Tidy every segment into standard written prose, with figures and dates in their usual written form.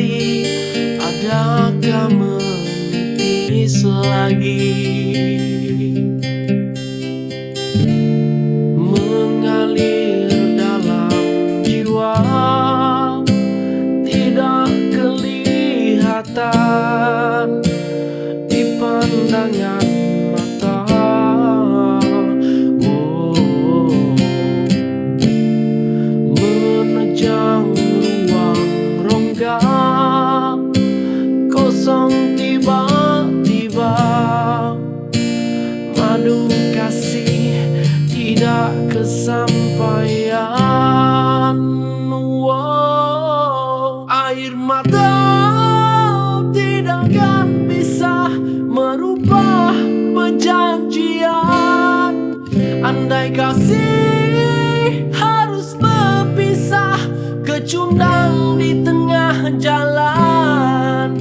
hati, adakah menitis lagi? Mengalir dalam jiwa, tidak kelihatan di pandangan mata. Menejang ruang rongga kosong tiba-tiba, madu kasih tidak kesampaian. Air mata tidak akan bisa merubah perjanjian. Andai kasih harus berpisah, kecundang di tengah jalan,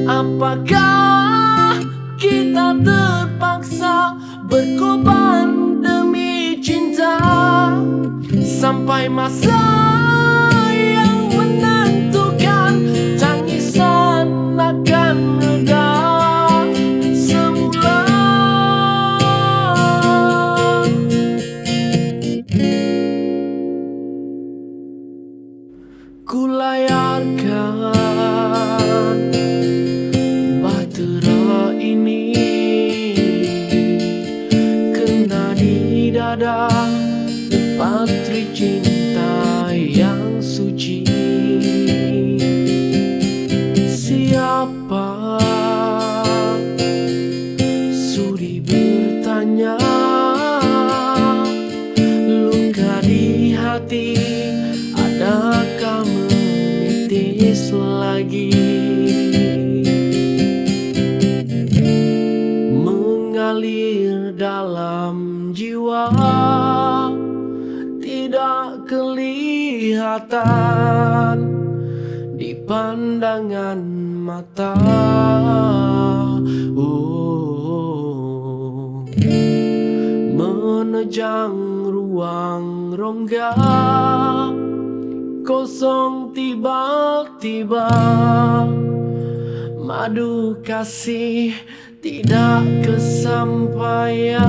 apakah kita terpaksa berkorban demi cinta sampai masa yang menentukan tangisan akan reda semula? Kulayarkan bahtera ini kena di dada patri cinta yang suci. Siapa sudi bertanya, luka di hati adakah menitis lagi? Mengalir dalam jiwa, tidak kelihatan di pandangan mata. Menejang ruang rongga kosong tiba-tiba, madu kasih tidak kesampaian.